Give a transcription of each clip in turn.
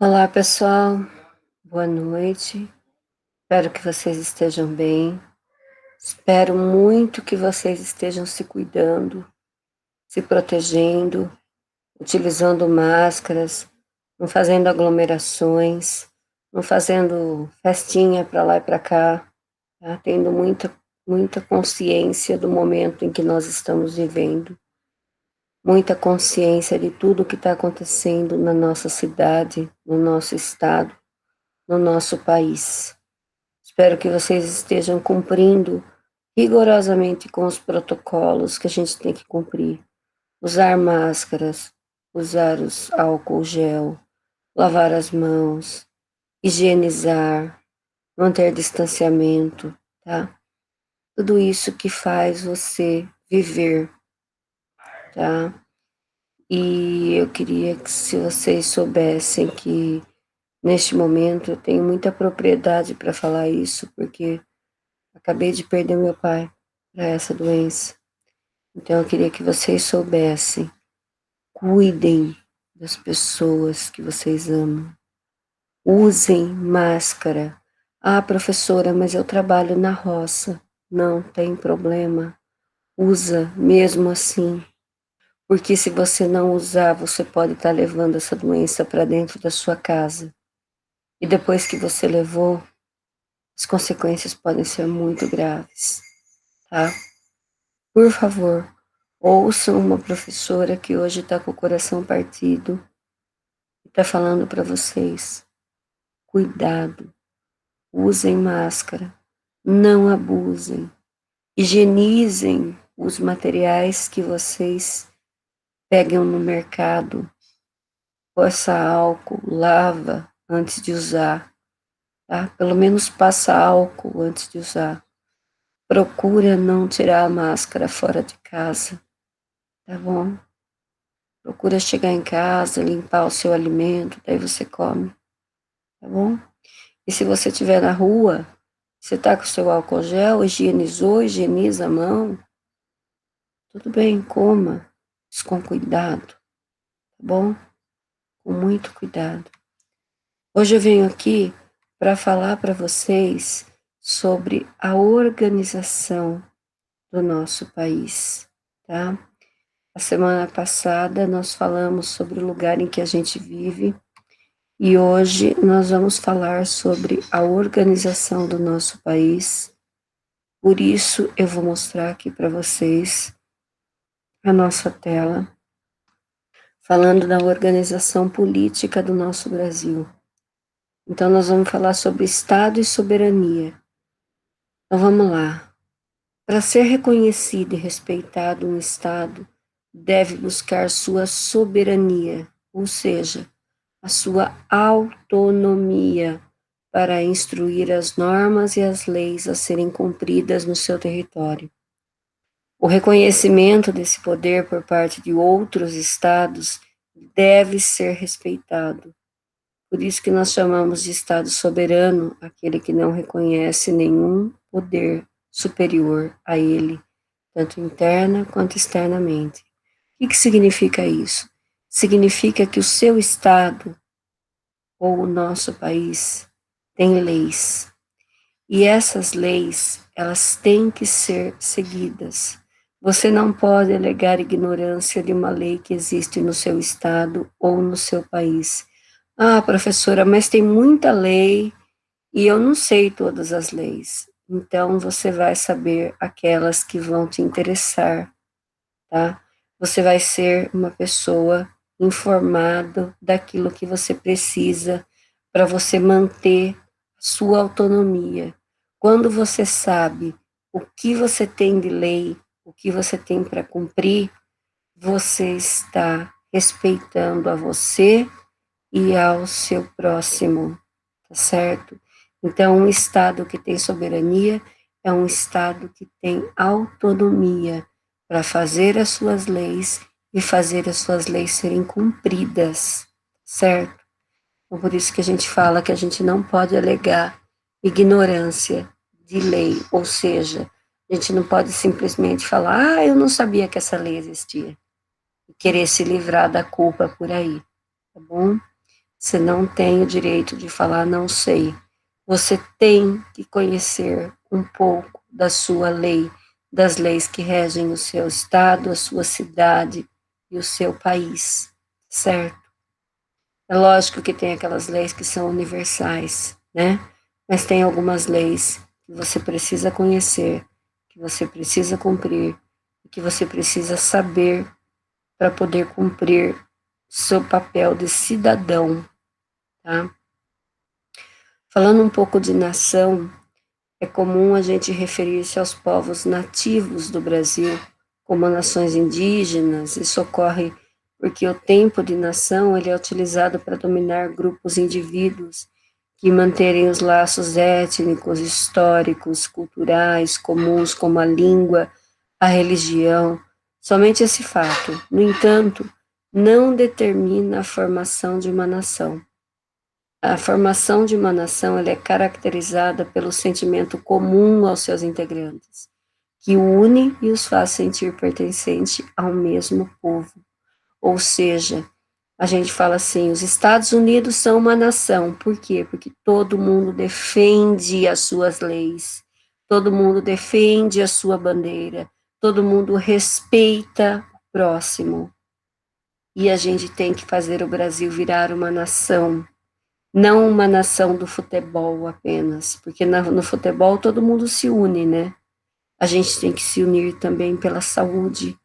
Olá, pessoal. Boa noite. Espero que vocês estejam bem. Espero muito que vocês estejam se cuidando, se protegendo, utilizando máscaras, não fazendo aglomerações, não fazendo festinha para lá e para cá, tá? Tendo muita consciência do momento em que nós estamos vivendo, muita consciência de tudo o que está acontecendo na nossa cidade, no nosso estado, no nosso país. Espero que vocês estejam cumprindo rigorosamente com os protocolos que a gente tem que cumprir. Usar máscaras, usar os álcool gel, lavar as mãos, higienizar, manter distanciamento, tá? Tudo isso que faz você viver, tá? E eu queria que se vocês soubessem que neste momento eu tenho muita propriedade para falar isso, porque acabei de perder meu pai para essa doença. Então eu queria que vocês soubessem, cuidem das pessoas que vocês amam. Usem máscara. Ah, professora, mas eu trabalho na roça. Não tem problema. Usa mesmo assim. Porque se você não usar, você pode estar levando essa doença para dentro da sua casa. E depois que você levou, as consequências podem ser muito graves, tá? Por favor, ouçam uma professora que hoje está com o coração partido e está falando para vocês: cuidado, usem máscara, não abusem, higienizem os materiais que vocês pegam no mercado, passa álcool, lava antes de usar, tá? Pelo menos passa álcool antes de usar. Procura não tirar a máscara fora de casa, tá bom? Procura chegar em casa, limpar o seu alimento, daí você come, tá bom? E se você estiver na rua, você tá com o seu álcool gel, higienizou, higieniza a mão, tudo bem, coma, mas com cuidado, tá bom? Com muito cuidado. Hoje eu venho aqui para falar para vocês sobre a organização do nosso país, tá? A semana passada nós falamos sobre o lugar em que a gente vive e hoje nós vamos falar sobre a organização do nosso país. Por isso eu vou mostrar aqui para vocês a nossa tela, falando da organização política do nosso Brasil. Então nós vamos falar sobre Estado e soberania. Então vamos lá. Para ser reconhecido e respeitado um Estado, deve buscar sua soberania, ou seja, a sua autonomia para instruir as normas e as leis a serem cumpridas no seu território. O reconhecimento desse poder por parte de outros estados deve ser respeitado. Por isso que nós chamamos de Estado soberano aquele que não reconhece nenhum poder superior a ele, tanto interna quanto externamente. O que significa isso? Significa que o seu Estado ou o nosso país tem leis. E essas leis, elas têm que ser seguidas. Você não pode alegar ignorância de uma lei que existe no seu estado ou no seu país. Ah, professora, mas tem muita lei e eu não sei todas as leis. Então você vai saber aquelas que vão te interessar, tá? Você vai ser uma pessoa informada daquilo que você precisa para você manter sua autonomia. Quando você sabe o que você tem de lei, o que você tem para cumprir, você está respeitando a você e ao seu próximo, tá certo? Então, um Estado que tem soberania é um Estado que tem autonomia para fazer as suas leis e fazer as suas leis serem cumpridas, certo? Então, por isso que a gente fala que a gente não pode alegar ignorância de lei, ou seja, a gente não pode simplesmente falar, eu não sabia que essa lei existia, e querer se livrar da culpa por aí, tá bom? Você não tem o direito de falar não sei. Você tem que conhecer um pouco da sua lei, das leis que regem o seu estado, a sua cidade e o seu país, certo? É lógico que tem aquelas leis que são universais, né? Mas tem algumas leis que você precisa conhecer, que você precisa cumprir, que você precisa saber para poder cumprir seu papel de cidadão, tá? Falando um pouco de nação, é comum a gente referir-se aos povos nativos do Brasil como nações indígenas. Isso ocorre porque o tempo de nação ele é utilizado para dominar grupos indivíduos que manterem os laços étnicos, históricos, culturais, comuns como a língua, a religião. Somente esse fato, no entanto, não determina a formação de uma nação. A formação de uma nação ela é caracterizada pelo sentimento comum aos seus integrantes, que o une e os faz sentir pertencente ao mesmo povo. Ou seja, a gente fala assim, os Estados Unidos são uma nação. Por quê? Porque todo mundo defende as suas leis, todo mundo defende a sua bandeira, todo mundo respeita o próximo. E a gente tem que fazer o Brasil virar uma nação, não uma nação do futebol apenas, porque no futebol todo mundo se une, né? A gente tem que se unir também pela saúde,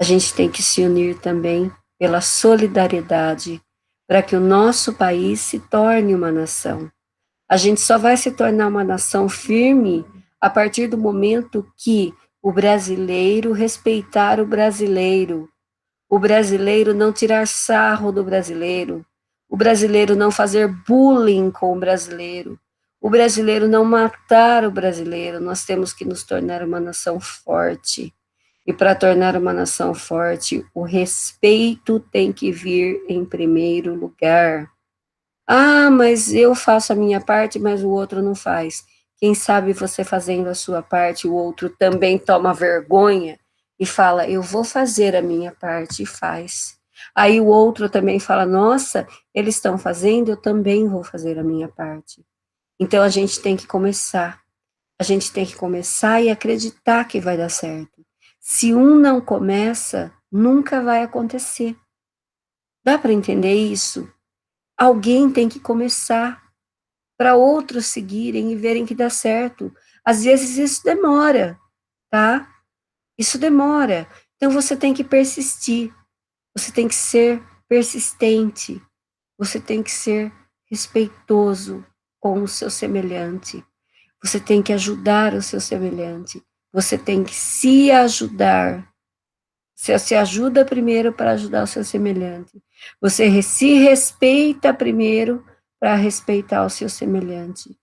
a gente tem que se unir também pela solidariedade, para que o nosso país se torne uma nação. A gente só vai se tornar uma nação firme a partir do momento que o brasileiro respeitar o brasileiro não tirar sarro do brasileiro, o brasileiro não fazer bullying com o brasileiro não matar o brasileiro. Nós temos que nos tornar uma nação forte. E para tornar uma nação forte, o respeito tem que vir em primeiro lugar. Ah, mas eu faço a minha parte, mas o outro não faz. Quem sabe você fazendo a sua parte, o outro também toma vergonha e fala: eu vou fazer a minha parte e faz. Aí o outro também fala: nossa, eles estão fazendo, eu também vou fazer a minha parte. Então a gente tem que começar. A gente tem que começar e acreditar que vai dar certo. Se um não começa, nunca vai acontecer. Dá para entender isso? Alguém tem que começar para outros seguirem e verem que dá certo. Às vezes isso demora, tá? Isso demora. Então você tem que persistir, você tem que ser persistente, você tem que ser respeitoso com o seu semelhante, você tem que ajudar o seu semelhante, você tem que se ajudar. Você se ajuda primeiro para ajudar o seu semelhante. Você se respeita primeiro para respeitar o seu semelhante.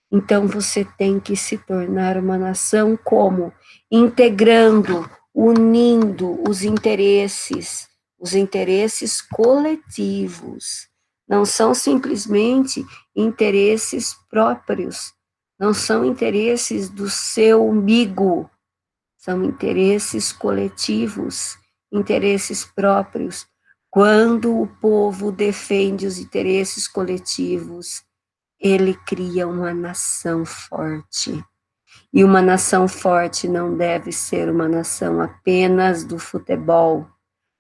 Então você tem que se tornar uma nação como? Integrando, unindo os interesses coletivos. Não são simplesmente interesses próprios, não são interesses do seu umbigo, são interesses coletivos, interesses próprios. Quando o povo defende os interesses coletivos, ele cria uma nação forte. E uma nação forte não deve ser uma nação apenas do futebol,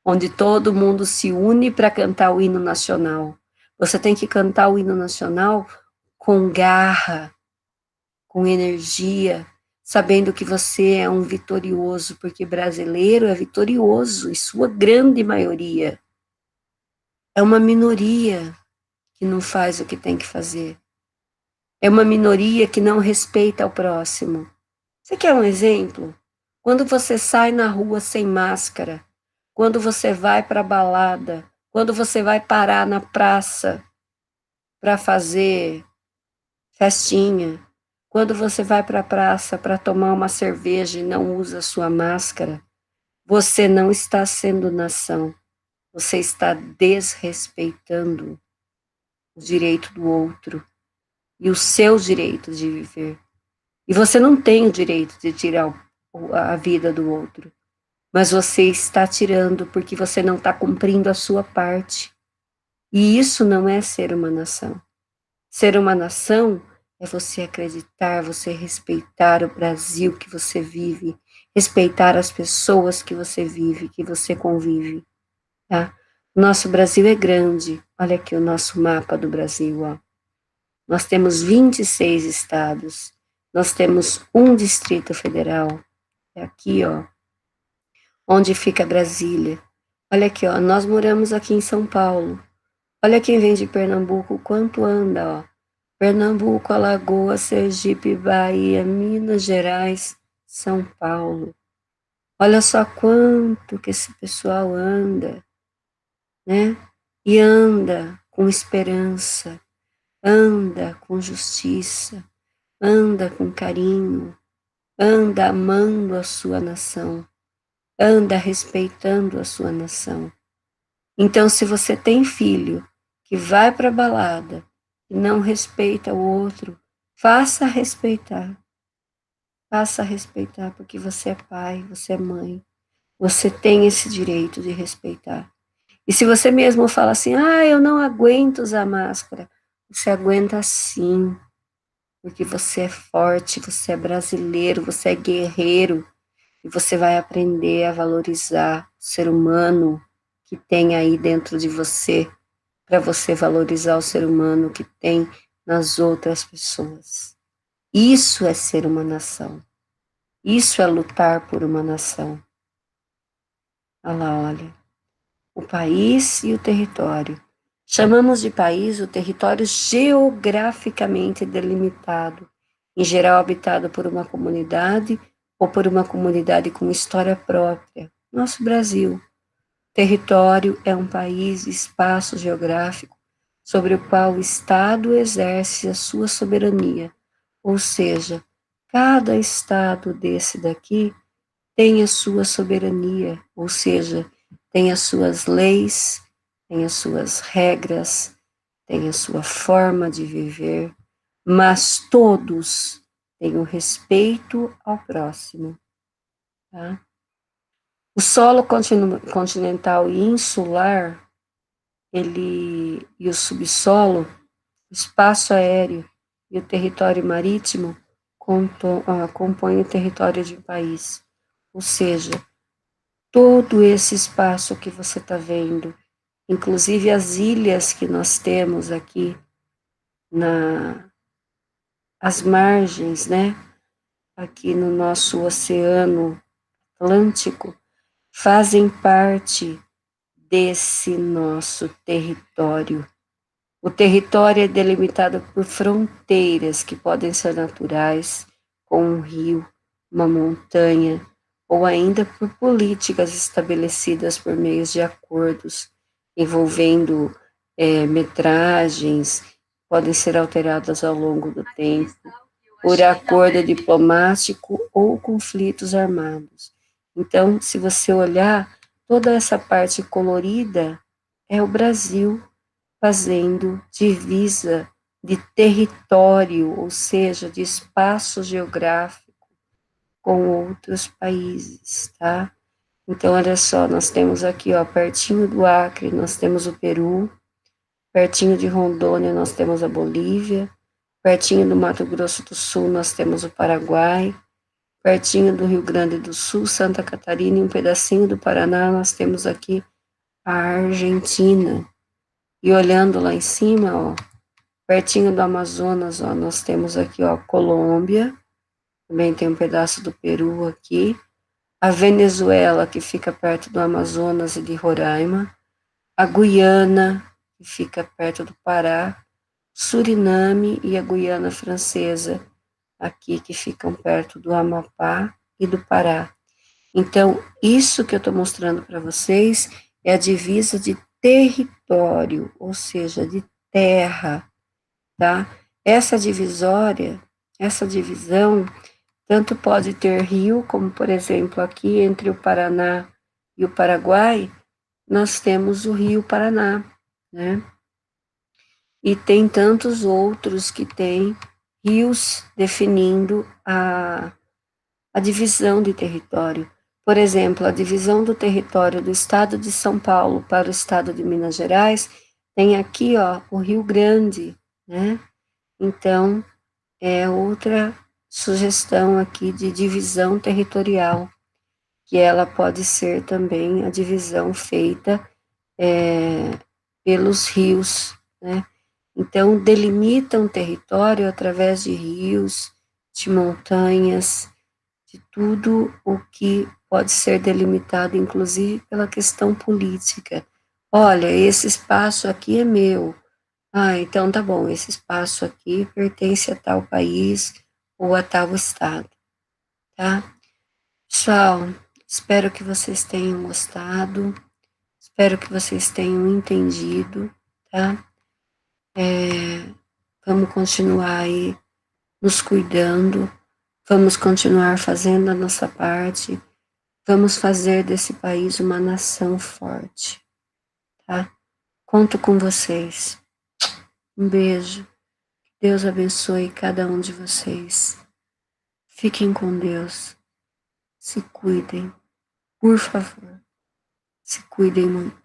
onde todo mundo se une para cantar o hino nacional. Você tem que cantar o hino nacional com garra, com energia, sabendo que você é um vitorioso, porque brasileiro é vitorioso, e sua grande maioria. É uma minoria que não faz o que tem que fazer. É uma minoria que não respeita o próximo. Você quer um exemplo? Quando você sai na rua sem máscara, quando você vai para a balada, quando você vai parar na praça para fazer festinha, quando você vai para a praça para tomar uma cerveja e não usa sua máscara, você não está sendo nação, você está desrespeitando o direito do outro e o seu direito de viver. E você não tem o direito de tirar a vida do outro, mas você está tirando porque você não está cumprindo a sua parte. E isso não é ser uma nação. Ser uma nação é você acreditar, você respeitar o Brasil que você vive, respeitar as pessoas que você vive, que você convive, tá? Nosso Brasil é grande. Olha aqui o nosso mapa do Brasil, ó. Nós temos 26 estados. Nós temos um Distrito Federal. É aqui, ó, onde fica Brasília. Olha aqui, ó, nós moramos aqui em São Paulo. Olha quem vem de Pernambuco, quanto anda, ó. Pernambuco, Alagoas, Sergipe, Bahia, Minas Gerais, São Paulo. Olha só quanto que esse pessoal anda, né? E anda com esperança, anda com justiça, anda com carinho, anda amando a sua nação, anda respeitando a sua nação. Então, se você tem filho que vai para a balada e não respeita o outro, faça respeitar. Faça respeitar, porque você é pai, você é mãe. Você tem esse direito de respeitar. E se você mesmo fala assim, eu não aguento usar máscara, você aguenta sim, porque você é forte, você é brasileiro, você é guerreiro, e você vai aprender a valorizar o ser humano que tem aí dentro de você, para você valorizar o ser humano que tem nas outras pessoas. Isso é ser uma nação. Isso é lutar por uma nação. Olha lá, olha. O país e o território. Chamamos de país o território geograficamente delimitado, em geral habitado por uma comunidade ou por uma comunidade com história própria. Nosso Brasil. Território é um país, espaço geográfico sobre o qual o Estado exerce a sua soberania, ou seja, cada estado desse daqui tem a sua soberania, ou seja, tem as suas leis, tem as suas regras, tem a sua forma de viver, mas todos têm o respeito ao próximo, tá? O solo continental e insular, e o subsolo, o espaço aéreo e o território marítimo compõem o território de um país. Ou seja, todo esse espaço que você está vendo, inclusive as ilhas que nós temos aqui as margens, né? Aqui no nosso oceano Atlântico, fazem parte desse nosso território. O território é delimitado por fronteiras que podem ser naturais, com um rio, uma montanha, ou ainda por políticas estabelecidas por meio de acordos envolvendo metragens, podem ser alteradas ao longo do tempo, por acordo diplomático ou conflitos armados. Então, se você olhar, toda essa parte colorida é o Brasil fazendo divisa de território, ou seja, de espaço geográfico com outros países, tá? Então, olha só, nós temos aqui, ó, pertinho do Acre, nós temos o Peru, pertinho de Rondônia, nós temos a Bolívia, pertinho do Mato Grosso do Sul, nós temos o Paraguai, pertinho do Rio Grande do Sul, Santa Catarina e um pedacinho do Paraná, nós temos aqui a Argentina. E olhando lá em cima, ó, pertinho do Amazonas, ó, nós temos aqui, ó, Colômbia, também tem um pedaço do Peru aqui, a Venezuela, que fica perto do Amazonas e de Roraima, a Guiana, que fica perto do Pará, Suriname e a Guiana Francesa, aqui que ficam perto do Amapá e do Pará. Então, isso que eu estou mostrando para vocês é a divisa de território, ou seja, de terra, tá? Essa divisória, essa divisão, tanto pode ter rio, como por exemplo aqui entre o Paraná e o Paraguai, nós temos o Rio Paraná, né? E tem tantos outros que têm rios definindo a divisão de território. Por exemplo, a divisão do território do estado de São Paulo para o estado de Minas Gerais Tem aqui, ó, o Rio Grande, né? Então, é outra sugestão aqui de divisão territorial, que ela pode ser também a divisão feita pelos rios, né? Então, delimita um território através de rios, de montanhas, de tudo o que pode ser delimitado, inclusive pela questão política. Olha, esse espaço aqui é meu. Ah, então tá bom, esse espaço aqui pertence a tal país ou a tal estado, tá? Pessoal, espero que vocês tenham gostado, espero que vocês tenham entendido, tá? Vamos continuar aí nos cuidando, vamos continuar fazendo a nossa parte, vamos fazer desse país uma nação forte, tá? Conto com vocês. Um beijo. Deus abençoe cada um de vocês. Fiquem com Deus. Se cuidem, por favor. Se cuidem muito.